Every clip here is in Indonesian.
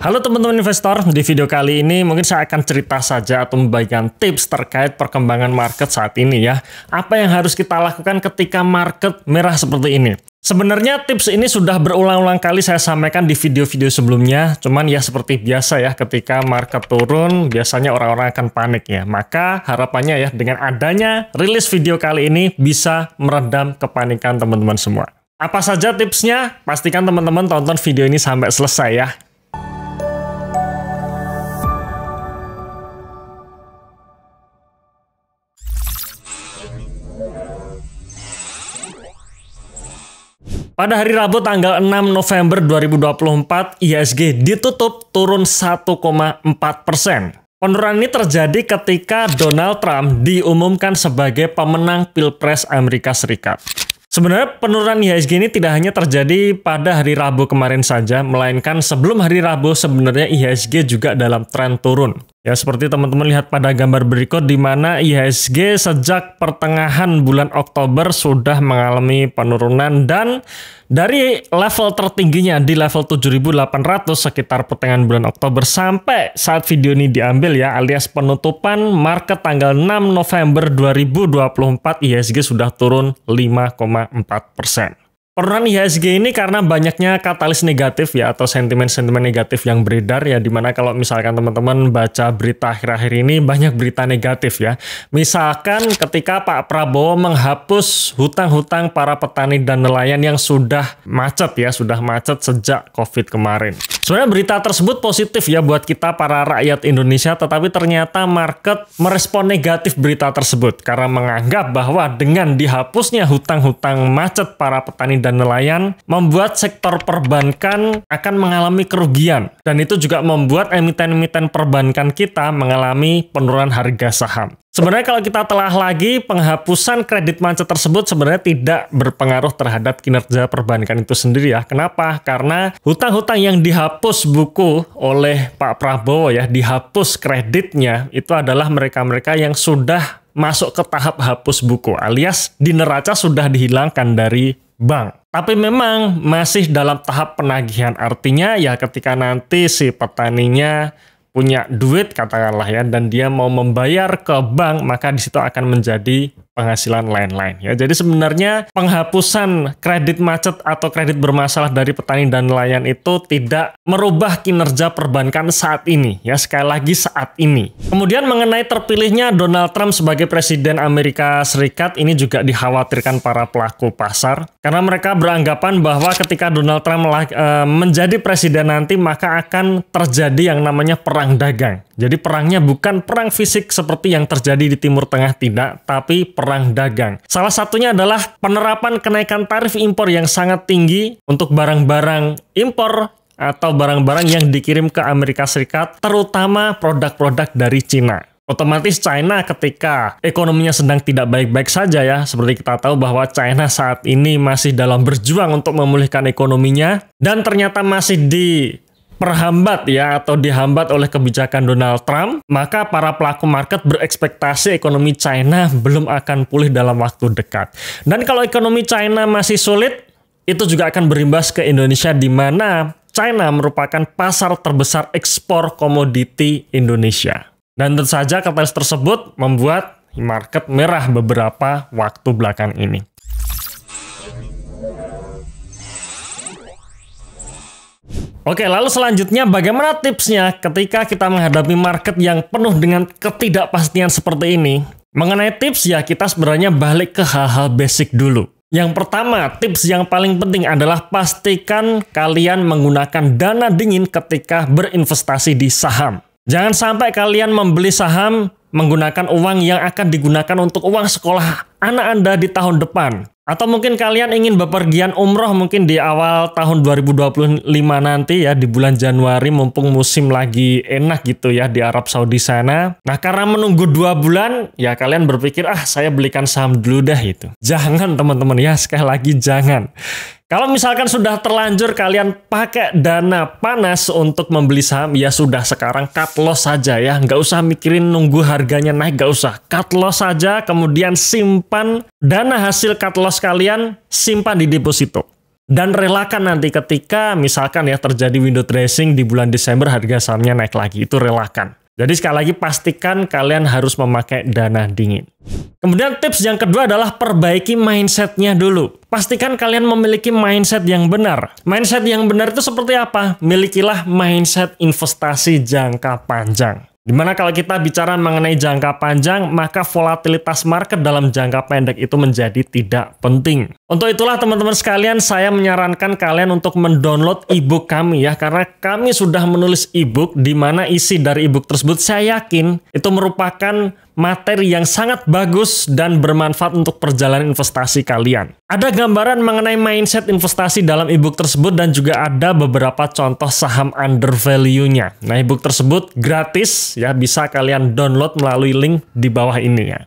Halo teman-teman investor, di video kali ini mungkin saya akan cerita saja atau membagikan tips terkait perkembangan market saat ini ya. Apa yang harus kita lakukan ketika market merah seperti ini? Sebenarnya tips ini sudah berulang-ulang kali saya sampaikan di video-video sebelumnya, cuman ya seperti biasa ya, ketika market turun biasanya orang-orang akan panik ya. Maka harapannya ya dengan adanya rilis video kali ini bisa meredam kepanikan teman-teman semua. Apa saja tipsnya? Pastikan teman-teman tonton video ini sampai selesai ya. Pada hari Rabu tanggal 6 November 2024, IHSG ditutup turun 1,4%. Penurunan ini terjadi ketika Donald Trump diumumkan sebagai pemenang Pilpres Amerika Serikat. Sebenarnya penurunan IHSG ini tidak hanya terjadi pada hari Rabu kemarin saja, melainkan sebelum hari Rabu sebenarnya IHSG juga dalam tren turun. Ya, seperti teman-teman lihat pada gambar berikut di mana IHSG sejak pertengahan bulan Oktober sudah mengalami penurunan dan dari level tertingginya di level 7.800 sekitar pertengahan bulan Oktober sampai saat video ini diambil ya, alias penutupan market tanggal 6 November 2024 IHSG sudah turun 5,4%. Penurunan IHSG ini karena banyaknya katalis negatif ya atau sentimen-sentimen negatif yang beredar ya, dimana kalau misalkan teman-teman baca berita akhir-akhir ini banyak berita negatif ya. Misalkan ketika Pak Prabowo menghapus hutang-hutang para petani dan nelayan yang sudah macet ya, sudah macet sejak COVID kemarin. Sebenarnya berita tersebut positif ya buat kita para rakyat Indonesia, tetapi ternyata market merespon negatif berita tersebut karena menganggap bahwa dengan dihapusnya hutang-hutang macet para petani dan nelayan membuat sektor perbankan akan mengalami kerugian, dan itu juga membuat emiten-emiten perbankan kita mengalami penurunan harga saham. Sebenarnya kalau kita telah lagi, penghapusan kredit macet tersebut sebenarnya tidak berpengaruh terhadap kinerja perbankan itu sendiri ya. Kenapa? Karena hutang-hutang yang dihapus buku oleh Pak Prabowo ya, dihapus kreditnya, itu adalah mereka-mereka yang sudah masuk ke tahap hapus buku, alias di neraca sudah dihilangkan dari bank. Tapi memang masih dalam tahap penagihan, artinya ya ketika nanti si petaninya punya duit katakanlah ya, dan dia mau membayar ke bank, maka di situ akan menjadi penghasilan lain-lain ya. Jadi sebenarnya penghapusan kredit macet atau kredit bermasalah dari petani dan nelayan itu tidak merubah kinerja perbankan saat ini ya, sekali lagi saat ini. Kemudian mengenai terpilihnya Donald Trump sebagai presiden Amerika Serikat, ini juga dikhawatirkan para pelaku pasar karena mereka beranggapan bahwa ketika Donald Trump menjadi presiden nanti maka akan terjadi yang namanya perang dagang. Jadi perangnya bukan perang fisik seperti yang terjadi di Timur Tengah, tidak, tapi perang dagang. Salah satunya adalah penerapan kenaikan tarif impor yang sangat tinggi untuk barang-barang impor atau barang-barang yang dikirim ke Amerika Serikat, terutama produk-produk dari Cina. Otomatis China ketika ekonominya sedang tidak baik-baik saja ya, seperti kita tahu bahwa China saat ini masih dalam berjuang untuk memulihkan ekonominya, dan ternyata masih perhambat ya atau dihambat oleh kebijakan Donald Trump, maka para pelaku market berekspektasi ekonomi China belum akan pulih dalam waktu dekat. Dan kalau ekonomi China masih sulit, itu juga akan berimbas ke Indonesia, di mana China merupakan pasar terbesar ekspor komoditi Indonesia. Dan tentu saja katalis tersebut membuat market merah beberapa waktu belakang ini. Oke, lalu selanjutnya bagaimana tipsnya ketika kita menghadapi market yang penuh dengan ketidakpastian seperti ini? Mengenai tips ya, kita sebenarnya balik ke hal-hal basic dulu. Yang pertama, tips yang paling penting adalah pastikan kalian menggunakan dana dingin ketika berinvestasi di saham. Jangan sampai kalian membeli saham menggunakan uang yang akan digunakan untuk uang sekolah anak Anda di tahun depan. Atau mungkin kalian ingin bepergian umroh mungkin di awal tahun 2025 nanti ya, di bulan Januari mumpung musim lagi enak gitu ya di Arab Saudi sana. Nah, karena menunggu 2 bulan ya kalian berpikir saya belikan saham dulu dah itu. Jangan teman-teman ya, sekali lagi jangan. Kalau misalkan sudah terlanjur kalian pakai dana panas untuk membeli saham, ya sudah sekarang cut loss saja ya. Nggak usah mikirin nunggu harganya naik, nggak usah. Cut loss saja, kemudian simpan dana hasil cut loss kalian, simpan di deposito. Dan relakan nanti ketika misalkan ya terjadi window dressing di bulan Desember harga sahamnya naik lagi, itu relakan. Jadi sekali lagi pastikan kalian harus memakai dana dingin. Kemudian tips yang kedua adalah perbaiki mindsetnya dulu. Pastikan kalian memiliki mindset yang benar. Mindset yang benar itu seperti apa? Milikilah mindset investasi jangka panjang. Dimana kalau kita bicara mengenai jangka panjang, maka volatilitas market dalam jangka pendek itu menjadi tidak penting. Untuk itulah teman-teman sekalian, saya menyarankan kalian untuk mendownload ebook kami ya, karena kami sudah menulis ebook di mana isi dari ebook tersebut saya yakin itu merupakan materi yang sangat bagus dan bermanfaat untuk perjalanan investasi kalian. Ada gambaran mengenai mindset investasi dalam ebook tersebut dan juga ada beberapa contoh saham undervalue-nya. Nah, ebook tersebut gratis ya, bisa kalian download melalui link di bawah ini ya.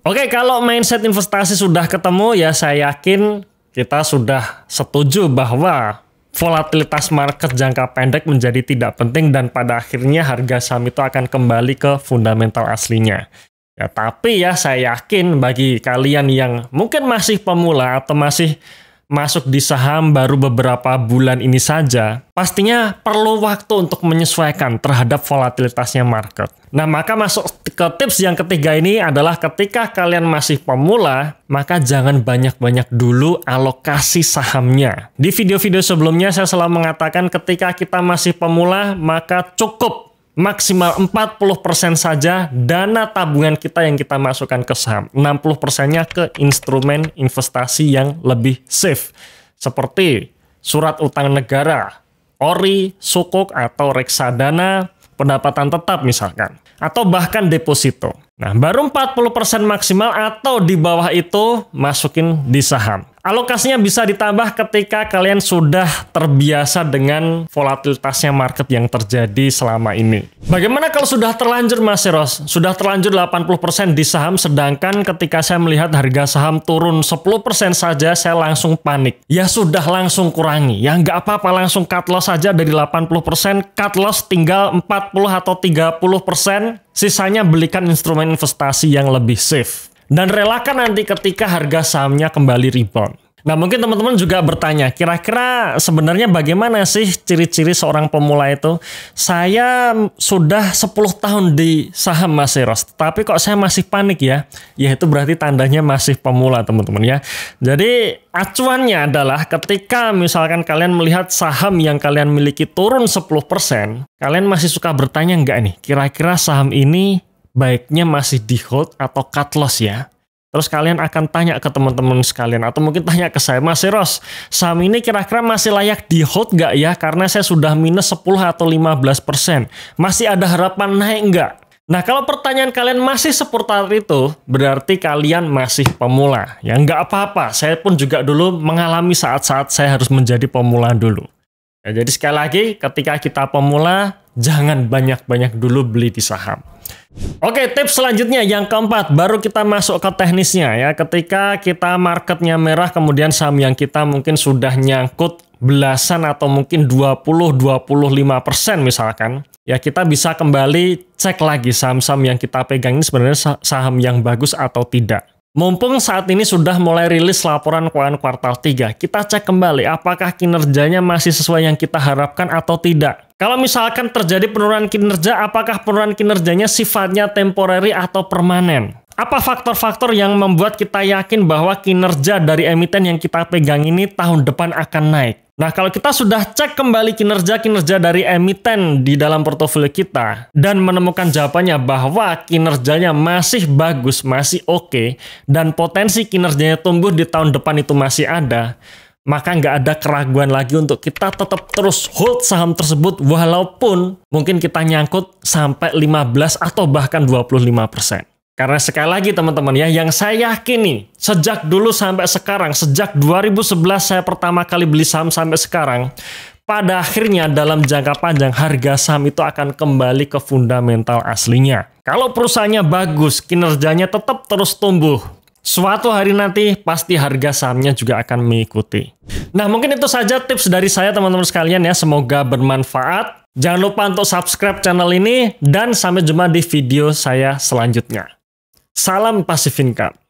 Oke, kalau mindset investasi sudah ketemu ya, saya yakin kita sudah setuju bahwa volatilitas market jangka pendek menjadi tidak penting dan pada akhirnya harga saham itu akan kembali ke fundamental aslinya. Ya, tapi ya saya yakin bagi kalian yang mungkin masih pemula atau masih masuk di saham baru beberapa bulan ini saja, pastinya perlu waktu untuk menyesuaikan terhadap volatilitasnya market. Nah, maka masuk ke tips yang ketiga ini adalah ketika kalian masih pemula, maka jangan banyak-banyak dulu alokasi sahamnya. Di video-video sebelumnya saya selalu mengatakan ketika kita masih pemula, maka cukup maksimal 40% saja dana tabungan kita yang kita masukkan ke saham. 60%-nya ke instrumen investasi yang lebih safe. Seperti surat utang negara, ORI, Sukuk, atau reksadana, pendapatan tetap misalkan. Atau bahkan deposito. Nah, baru 40% maksimal atau di bawah itu masukin di saham. Alokasinya bisa ditambah ketika kalian sudah terbiasa dengan volatilitasnya market yang terjadi selama ini. Bagaimana kalau sudah terlanjur Mas Eros? Sudah terlanjur 80% di saham, sedangkan ketika saya melihat harga saham turun 10% saja, saya langsung panik. Ya sudah, langsung kurangi. Ya nggak apa-apa, langsung cut loss saja dari 80%, cut loss tinggal 40 atau 30%, sisanya belikan instrumen investasi yang lebih safe. Dan relakan nanti ketika harga sahamnya kembali rebound. Nah, mungkin teman-teman juga bertanya, kira-kira sebenarnya bagaimana sih ciri-ciri seorang pemula itu? Saya sudah 10 tahun di saham Mas Eros, tapi kok saya masih panik ya? Ya itu berarti tandanya masih pemula teman-teman ya. Jadi acuannya adalah ketika misalkan kalian melihat saham yang kalian miliki turun 10%, kalian masih suka bertanya nggak nih, kira-kira saham ini baiknya masih di hold atau cut loss ya? Terus kalian akan tanya ke teman-teman sekalian atau mungkin tanya ke saya, Mas Eros, saham ini kira-kira masih layak di hold nggak ya? Karena saya sudah minus 10 atau 15%. Masih ada harapan naik nggak? Nah, kalau pertanyaan kalian masih seputar itu, berarti kalian masih pemula. Ya nggak apa-apa, saya pun juga dulu mengalami saat-saat saya harus menjadi pemula dulu. Ya, jadi sekali lagi, ketika kita pemula, jangan banyak-banyak dulu beli di saham. Oke, tips selanjutnya yang keempat, baru kita masuk ke teknisnya ya. Ketika kita marketnya merah, kemudian saham yang kita mungkin sudah nyangkut belasan atau mungkin 20-25% misalkan, ya kita bisa kembali cek lagi saham-saham yang kita pegang ini sebenarnya saham yang bagus atau tidak. Mumpung saat ini sudah mulai rilis laporan keuangan kuartal 3, kita cek kembali apakah kinerjanya masih sesuai yang kita harapkan atau tidak. Kalau misalkan terjadi penurunan kinerja, apakah penurunan kinerjanya sifatnya temporary atau permanen? Apa faktor-faktor yang membuat kita yakin bahwa kinerja dari emiten yang kita pegang ini tahun depan akan naik? Nah, kalau kita sudah cek kembali kinerja dari emiten di dalam portofolio kita dan menemukan jawabannya bahwa kinerjanya masih bagus, masih oke, dan potensi kinerjanya tumbuh di tahun depan itu masih ada, maka nggak ada keraguan lagi untuk kita tetap terus hold saham tersebut walaupun mungkin kita nyangkut sampai 15 atau bahkan 25%. Karena sekali lagi teman-teman ya, yang saya yakini sejak dulu sampai sekarang, sejak 2011 saya pertama kali beli saham sampai sekarang, pada akhirnya dalam jangka panjang harga saham itu akan kembali ke fundamental aslinya. Kalau perusahaannya bagus, kinerjanya tetap terus tumbuh, suatu hari nanti pasti harga sahamnya juga akan mengikuti. Nah, mungkin itu saja tips dari saya teman-teman sekalian ya, semoga bermanfaat. Jangan lupa untuk subscribe channel ini dan sampai jumpa di video saya selanjutnya. Salam Passive Income.